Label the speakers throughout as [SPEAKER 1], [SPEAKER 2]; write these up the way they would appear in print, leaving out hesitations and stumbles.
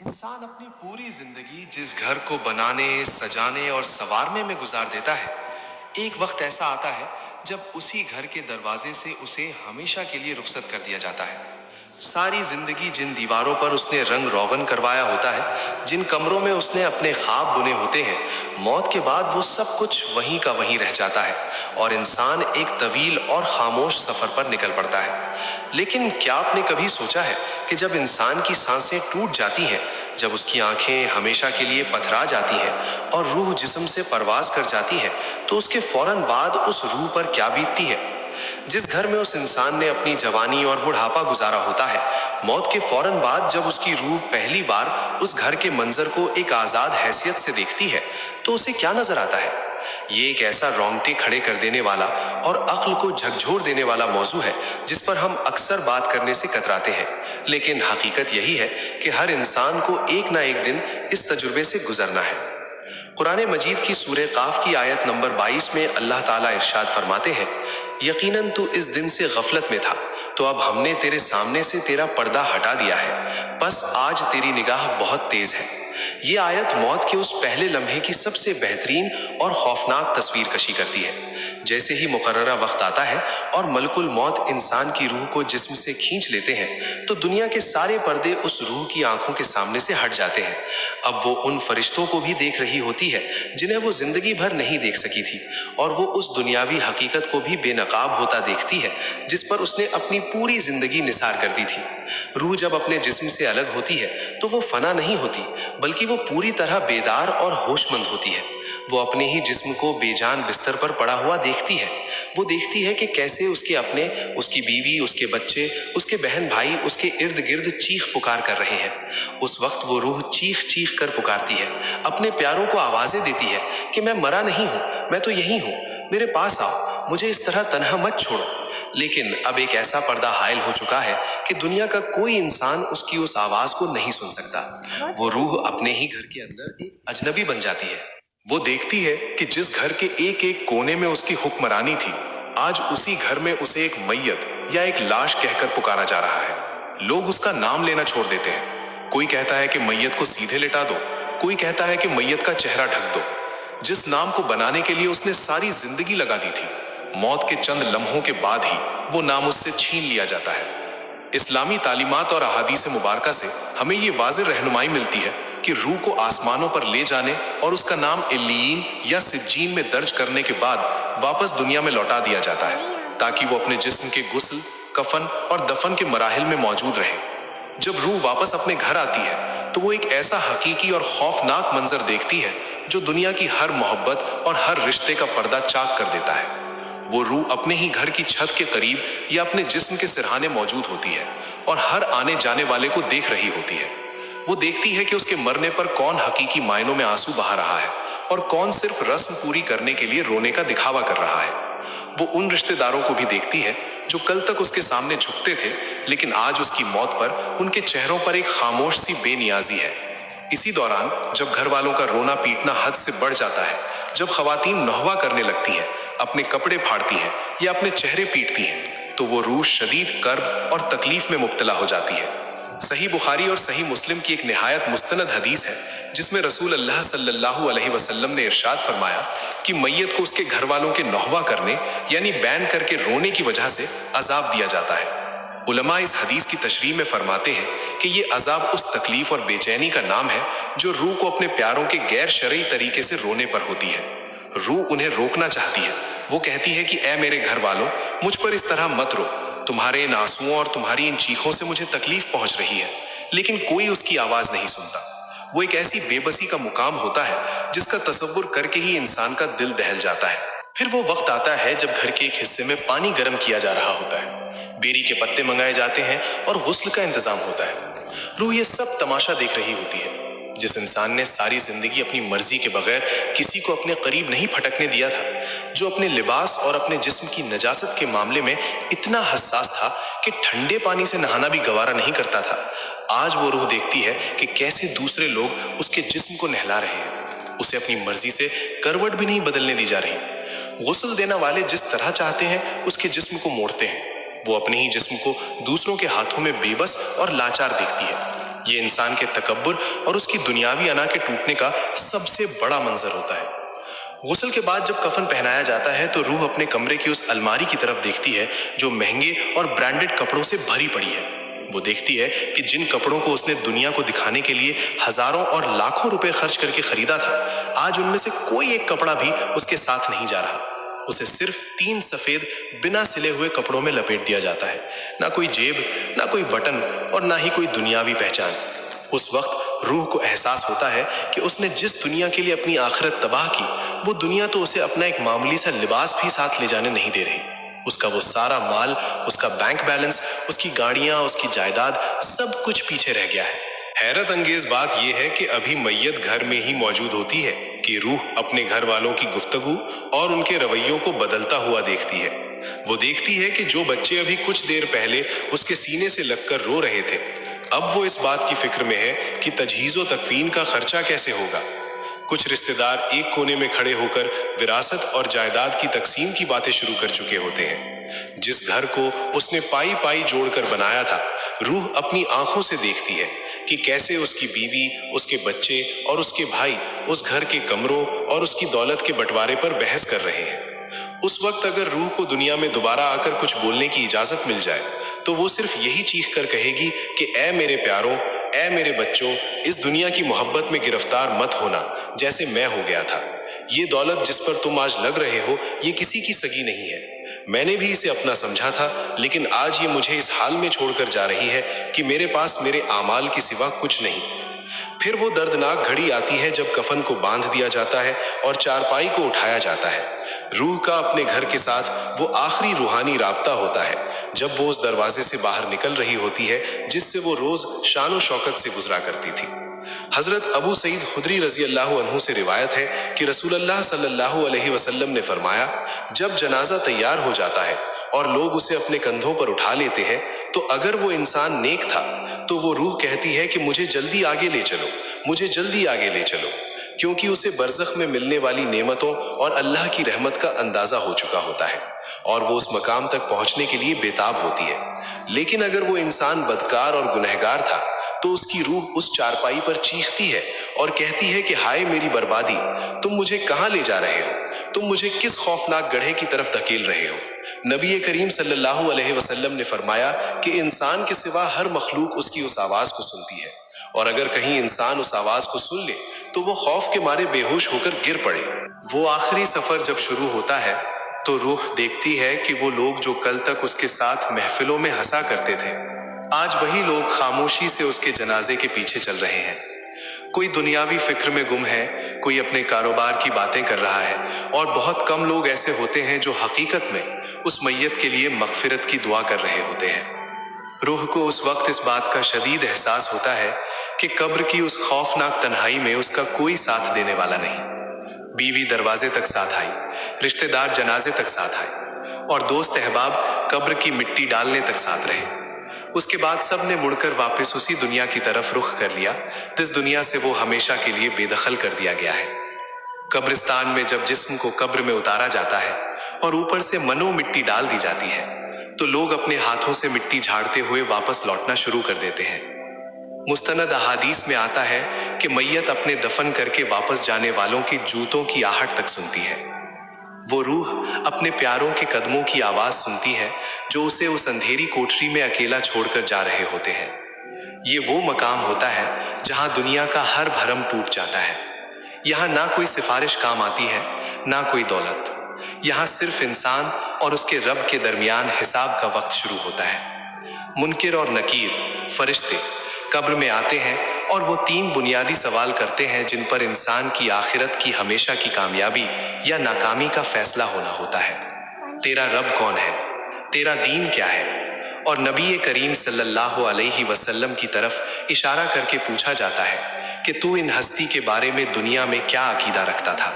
[SPEAKER 1] इंसान अपनी पूरी जिंदगी जिस घर को बनाने, सजाने और संवारने में गुजार देता है, एक वक्त ऐसा आता है जब उसी घर के दरवाजे से उसे हमेशा के लिए रुखसत कर दिया जाता है। सारी जिंदगी जिन दीवारों पर उसने रंग रोगन करवाया होता है, जिन कमरों में उसने अपने ख्वाब बुने होते हैं, मौत के बाद वो सब कुछ वहीं का वहीं रह जाता है और इंसान एक तवील और खामोश सफर पर निकल पड़ता है। लेकिन क्या आपने कभी सोचा है कि जब इंसान की सांसें टूट जाती हैं, जब उसकी आंखें हमेशा के लिए पथरा जाती हैं और रूह जिस्म से परवाज कर जाती है, तो उसके फौरन बाद उस रूह पर क्या बीतती है? जिस घर में उस इंसान ने अपनी जवानी और बुढ़ापा गुजारा होता है, मौत के फौरन बाद जब उसकी रूह पहली बार उस घर के मंजर को एक आजाद हैसियत से देखती है, तो उसे क्या नजर आता है? ये एक ऐसा रोंगटे खड़े कर देने वाला और अक्ल को झकझोर देने वाला मौजू है जिस पर हम अक्सर बात करने से कतराते हैं, लेकिन हकीकत यही है कि हर इंसान को एक ना एक दिन इस तजुर्बे से गुजरना है। कुरान मजीद की सूरह काफ की आयत नंबर 22 में अल्लाह ताला इरशाद फरमाते हैं, यकीनन तू इस दिन से गफलत में था, तो अब हमने तेरे सामने से तेरा पर्दा हटा दिया है, बस आज तेरी निगाह बहुत तेज है। ये आयत मौत के उस पहले लम्हे की सबसे बेहतरीन और खौफनाक तस्वीर कशी करती है। जैसे ही मुकर्ररा वक्त आता है और मलकुल मौत इंसान की रूह को जिस्म से खींच लेते हैं, तो दुनिया के सारे पर्दे उस रूह की आंखों के सामने से हट जाते हैं। अब वो उन फरिश्तों को भी देख रही होती है जिन्हें वो जिंदगी भर नहीं देख सकी थी, और वो उस दुनियावी हकीकत को भी बेनकाब होता देखती है जिस पर उसने अपनी पूरी जिंदगी निसार कर दी थी। रूह जब अपने जिस्म से अलग होती है तो वो फना नहीं होती, बल्कि वो पूरी तरह बेदार और होशमंद होती है। वो अपने ही जिस्म को बेजान बिस्तर पर पड़ा हुआ देखती है। वो देखती है कि कैसे उसके अपने, उसकी बीवी, उसके बच्चे, उसके बहन भाई उसके इर्द गिर्द चीख पुकार कर रहे हैं। उस वक्त वो रूह चीख चीख कर पुकारती है, अपने प्यारों को आवाजें देती है कि मैं मरा नहीं हूं, मैं तो यही हूं, मेरे पास आओ, मुझे इस तरह तन्हा मत छोड़ो। लेकिन अब एक ऐसा पर्दा हायल हो चुका है कि दुनिया का कोई इंसान उसकी उस आवाज को नहीं सुन सकता। वो रूह अपने ही घर के अंदर एक अजनबी बन जाती है। वो देखती है कि जिस घर के एक एक कोने में उसकी हुक्मरानी थी, आज उसी घर में उसे एक मैयत या एक लाश कहकर पुकारा जा रहा है। लोग उसका नाम लेना छोड़ देते हैं। कोई कहता है कि मैयत को सीधे लिटा दो, कोई कहता है कि मैयत का चेहरा ढक दो। जिस नाम को बनाने के लिए उसने सारी जिंदगी लगा दी थी, मौत के चंद लम्हों के बाद ही वो नाम उससे छीन लिया जाता है। इस्लामी तालीमात और अहादीस मुबारका से हमें ये वाज़ेह रहनुमाई मिलती है कि रूह को आसमानों पर ले जाने और उसका नाम इल्लीन या सिज्जीन में दर्ज करने के बाद वापस दुनिया में लौटा दिया जाता है, ताकि वो अपने जिस्म के गुस्ल, कफन और दफन के मराहिल में मौजूद रहे। जब रूह वापस अपने घर आती है तो वो एक ऐसा हकीकी और खौफनाक मंजर देखती है जो दुनिया की हर मोहब्बत और हर रिश्ते का पर्दा चाक कर देता है। वो रूह अपने ही घर की छत के करीब या अपने जिस्म के सिरहाने मौजूद होती है और हर आने जाने वाले को देख रही होती है। वो देखती है कि उसके मरने पर कौन हकीकी मायनों में आंसू बहा रहा है और कौन सिर्फ रस्म पूरी करने के लिए रोने का दिखावा कर रहा है। वो उन रिश्तेदारों को भी देखती है जो कल तक उसके सामने झुकते थे, लेकिन आज उसकी मौत पर उनके चेहरों पर एक खामोश सी बेनियाजी है। इसी दौरान जब घर वालों का रोना पीटना हद से बढ़ जाता है, जब खवातीन नौहवा करने लगती हैं, अपने कपड़े फाड़ती हैं या अपने चेहरे पीटती हैं, तो वो रूह शदीद कर्ब और तकलीफ में मुब्तला हो जाती है। सही बुखारी और सही मुस्लिम की एक निहायत मुस्तनद हदीस है जिसमें रसूल अल्लाह सल्लल्लाहु अलैहि वसल्लम ने इरशाद फरमाया कि मैयत को उसके घर वालों के नौहवा करने यानी बैन करके रोने की वजह से अजाब दिया जाता है। उलमा इस हदीस की तशरीह में फरमाते हैं कि ये अजाब उस तकलीफ और बेचैनी का नाम है जो रूह को अपने प्यारों के गैर शरई तरीके से रोने पर होती है। रूह उन्हें रोकना चाहती है। वो कहती है कि ऐ मेरे घर वालों, मुझ पर इस तरह मत रो, तुम्हारे इन आंसुओं और तुम्हारी इन चीखों से मुझे तकलीफ पहुंच रही है। लेकिन कोई उसकी आवाज नहीं सुनता। वो एक ऐसी बेबसी का मुकाम होता है जिसका तसव्वुर करके ही इंसान का दिल दहल जाता है। फिर वो वक्त आता है जब घर के एक हिस्से में पानी गर्म किया जा रहा होता है, बेरी के पत्ते मंगाए जाते हैं और गुस्ल का इंतजाम होता है। रूह ये सब तमाशा देख रही होती है। जिस इंसान ने सारी जिंदगी अपनी मर्जी के बगैर किसी को अपने करीब नहीं फटकने दिया था, जो अपने लिबास और अपने जिस्म की नजासत के मामले में इतना हसास था कि ठंडे पानी से नहाना भी गवारा नहीं करता था, आज वो रूह देखती है कि कैसे दूसरे लोग उसके जिस्म को नहला रहे हैं। उसे अपनी मर्जी से करवट भी नहीं बदलने दी जा रही। गुस्ल देना वाले जिस तरह चाहते हैं उसके जिस्म को मोड़ते हैं। वो अपने ही जिस्म को दूसरों के हाथों में बेबस और लाचार देखती है। ये इंसान के तकब्बुर और उसकी दुनियावी अना के टूटने का सबसे बड़ा मंजर होता है। गुस्ल के बाद जब कफन पहनाया जाता है तो रूह अपने कमरे की उस अलमारी की तरफ देखती है जो महंगे और ब्रांडेड कपड़ों से भरी पड़ी है। वो देखती है कि जिन कपड़ों को उसने दुनिया को दिखाने के लिए हजारों और लाखों रुपए खर्च करके खरीदा था, आज उनमें से कोई एक कपड़ा भी उसके साथ नहीं जा रहा। उसे सिर्फ 3 सफेद बिना सिले हुए कपड़ों में लपेट दिया जाता है। ना कोई जेब, ना कोई बटन और ना ही कोई दुनियावी पहचान। उस वक्त रूह को एहसास होता है कि उसने जिस दुनिया के लिए अपनी आखिरत तबाह की, वो दुनिया तो उसे अपना एक मामूली सा लिबास भी साथ ले जाने नहीं दे रही। उसका वो सारा माल, उसका बैंक बैलेंस, उसकी गाड़ियां, उसकी जायदाद, सब कुछ पीछे रह गया है। हैरत अंगेज बात यह है कि अभी मैयत घर में ही मौजूद होती है कि रूह अपने घर वालों की गुफ्तगू और उनके रवैयों को बदलता हुआ देखती है। वो देखती है कि जो बच्चे अभी कुछ देर पहले उसके सीने से लगकर रो रहे थे, अब वो इस बात की फिक्र में है कि तजहीज़ो तकफीन का खर्चा कैसे होगा। कुछ रिश्तेदार एक कोने में खड़े होकर विरासत और जायदाद की तकसीम की बातें शुरू कर चुके होते हैं। जिस घर को उसने पाई पाई जोड़कर बनाया था, रूह अपनी आंखों से देखती है कि कैसे उसकी बीवी, उसके बच्चे और उसके भाई उस घर के कमरों और उसकी दौलत के बंटवारे पर बहस कर रहे हैं। उस वक्त अगर रूह को दुनिया में दोबारा आकर कुछ बोलने की इजाजत मिल जाए तो वो सिर्फ यही चीख कर कहेगी कि ऐ मेरे प्यारों, ऐ मेरे बच्चों, इस दुनिया की मोहब्बत में गिरफ्तार मत होना जैसे मैं हो गया था। ये दौलत जिस पर तुम आज लग रहे हो, ये किसी की सगी नहीं है। मैंने भी इसे अपना समझा था, लेकिन आज ये मुझे इस हाल में छोड़कर जा रही है कि मेरे पास मेरे आमाल के सिवा कुछ नहीं। फिर वो दर्दनाक घड़ी आती है जब कफन को बांध दिया जाता है और चारपाई को उठाया जाता है। रूह का अपने घर के साथ वो आखिरी रूहानी राब्ता होता है जब वो उस दरवाजे से बाहर निकल रही होती है जिससे वो रोज शान शौकत से गुजरा करती थी। हजरत अबू सईद खुदरी रजी अल्लाह अन्हु से रिवायत है कि रसूलुल्लाह सल्लल्लाहु अलैहि वसल्लम ने फरमाया, जब जनाजा तैयार हो जाता है और लोग उसे अपने कंधों पर उठा लेते हैं तो अगर वो इंसान नेक था तो वो रूह कहती है कि मुझे जल्दी आगे ले चलो, मुझे जल्दी आगे ले चलो, क्योंकि उसे बरज़ख में मिलने वाली नेमतों और अल्लाह की रहमत का अंदाजा हो चुका होता है और वो उस मकाम तक पहुंचने के लिए बेताब होती है। लेकिन अगर वो इंसान बदकार और गुनहगार था तो उसकी रूह उस चारपाई पर चीखती है और कहती है कि हाय मेरी बर्बादी, तुम मुझे कहाँ ले जा रहे हो, तुम मुझे किस खौफनाक गड्ढे की तरफ धकेल रहे हो। नबी करीम सल्लल्लाहु अलैहि वसल्लम ने फरमाया कि इंसान के सिवा हर मखलूक उसकी उस आवाज को सुनती है और अगर कहीं इंसान उस आवाज को सुन ले तो वो खौफ के मारे बेहोश होकर गिर पड़े। वो आखिरी सफर जब शुरू होता है तो रूह देखती है कि वो लोग जो कल तक उसके साथ महफिलों में हंसा करते थे, आज वही लोग खामोशी से उसके जनाजे के पीछे चल रहे हैं। कोई दुनियावी फिक्र में गुम है, कोई अपने कारोबार की बातें कर रहा है और बहुत कम लोग ऐसे होते हैं जो हकीकत में उस मैयत के लिए मगफिरत की दुआ कर रहे होते हैं। रूह को उस वक्त इस बात का शदीद एहसास होता है कि कब्र की उस खौफनाक तन्हाई में उसका कोई साथ देने वाला नहीं। बीवी दरवाजे तक साथ आई, रिश्तेदार जनाजे तक साथ आए और दोस्त अहबाब कब्र की मिट्टी डालने तक साथ रहे। उसके बाद सब ने मुड़कर वापस उसी दुनिया की तरफ रुख कर लिया जिस दुनिया से वो हमेशा के लिए बेदखल कर दिया गया है। कब्रिस्तान में जब जिस्म को कब्र में उतारा जाता है और ऊपर से मनो मिट्टी डाल दी जाती है तो लोग अपने हाथों से मिट्टी झाड़ते हुए वापस लौटना शुरू कर देते हैं। मुस्तनद अहादीस में आता है कि मैयत अपने दफन करके वापस जाने वालों की जूतों की आहट तक सुनती है। वो रूह अपने प्यारों के कदमों की आवाज सुनती है जो उसे उस अंधेरी कोठरी में अकेला छोड़कर जा रहे होते हैं। ये वो मकाम होता है जहां दुनिया का हर भरम टूट जाता है। यहाँ ना कोई सिफारिश काम आती है, ना कोई दौलत। यहाँ सिर्फ इंसान और उसके रब के दरमियान हिसाब का वक्त शुरू होता है। मुनकिर और नकीर फरिश्ते कब्र में आते हैं और वो 3 बुनियादी सवाल करते हैं जिन पर इंसान की आखिरत की हमेशा की कामयाबी या नाकामी का फैसला होना होता है। तेरा रब कौन है, तेरा दीन क्या है, और नबी करीम सल्लल्लाहु अलैहि वसल्लम की तरफ इशारा करके पूछा जाता है कि तू इन हस्ती के बारे में दुनिया में क्या अकीदा रखता था।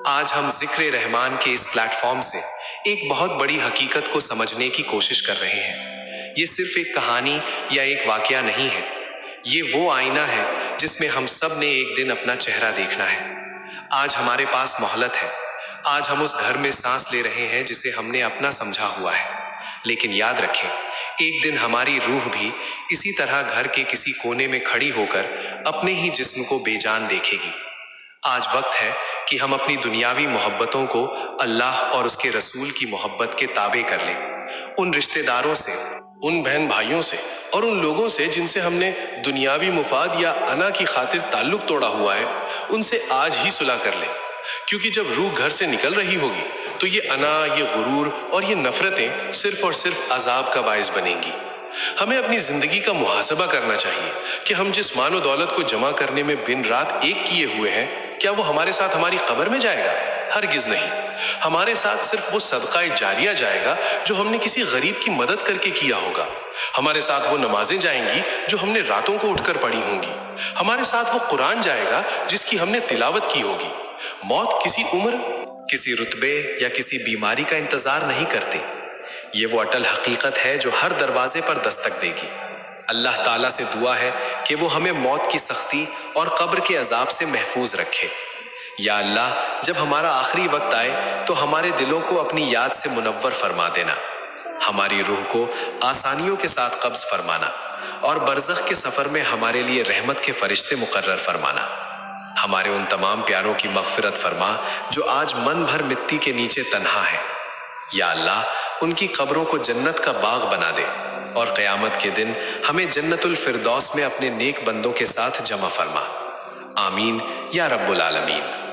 [SPEAKER 1] आज हम जिक्र रहमान के इस प्लेटफॉर्म से एक बहुत बड़ी हकीकत को समझने की कोशिश कर रहे हैं। ये सिर्फ एक कहानी या एक वाकया नहीं है, ये वो आईना है जिसमें हम सब ने एक दिन अपना चेहरा देखना है। आज हमारे पास मोहलत है, आज हम उस घर में सांस ले रहे हैं जिसे हमने अपना समझा हुआ है। लेकिन याद रखें, ایک دن ہماری روح بھی اسی طرح گھر کے کسی کونے میں کھڑی ہو کر اپنے ہی جسم کو بے جان دیکھے گی۔ آج وقت ہے کہ ہم اپنی دنیاوی محبتوں کو اللہ اور اس کے رسول کی محبت کے تابع کر لیں۔ ان رشتہ داروں سے، ان بہن بھائیوں سے اور ان لوگوں سے جن سے ہم نے دنیاوی مفاد یا انا کی خاطر تعلق توڑا ہوا ہے، ان سے آج ہی صلح کر لیں، کیونکہ جب روح گھر سے نکل رہی ہوگی تو یہ انا، یہ غرور اور یہ نفرتیں صرف اور صرف عذاب کا باعث بنیں گی۔ ہمیں اپنی زندگی کا محاسبہ کرنا چاہیے کہ ہم جس مال و دولت کو جمع کرنے میں دن رات ایک کیے ہوئے ہیں، کیا وہ ہمارے ساتھ ہماری قبر میں جائے گا؟ ہرگز نہیں۔ ہمارے ساتھ صرف وہ صدقہ جاریہ جائے گا جو ہم نے کسی غریب کی مدد کر کے کیا ہوگا۔ ہمارے ساتھ وہ نمازیں جائیں گی جو ہم نے راتوں کو اٹھ کر پڑھی ہوں گی۔ ہمارے ساتھ وہ قرآن جائے گا جس کی ہم نے تلاوت کی ہوگی۔ موت کسی عمر، کسی رتبے یا کسی بیماری کا انتظار نہیں کرتی۔ یہ وہ اٹل حقیقت ہے جو ہر دروازے پر دستک دے گی۔ اللہ تعالیٰ سے دعا ہے کہ وہ ہمیں موت کی سختی اور قبر کے عذاب سے محفوظ رکھے۔ یا اللہ، جب ہمارا آخری وقت آئے تو ہمارے دلوں کو اپنی یاد سے منور فرما دینا، ہماری روح کو آسانیوں کے ساتھ قبض فرمانا اور برزخ کے سفر میں ہمارے لیے رحمت کے فرشتے مقرر فرمانا۔ ہمارے ان تمام پیاروں کی مغفرت فرما جو آج من بھر مٹی کے نیچے تنہا ہے۔ یا اللہ، ان کی قبروں کو جنت کا باغ بنا دے اور قیامت کے دن ہمیں جنت الفردوس میں اپنے نیک بندوں کے ساتھ جمع فرما۔ آمین یا رب العالمین۔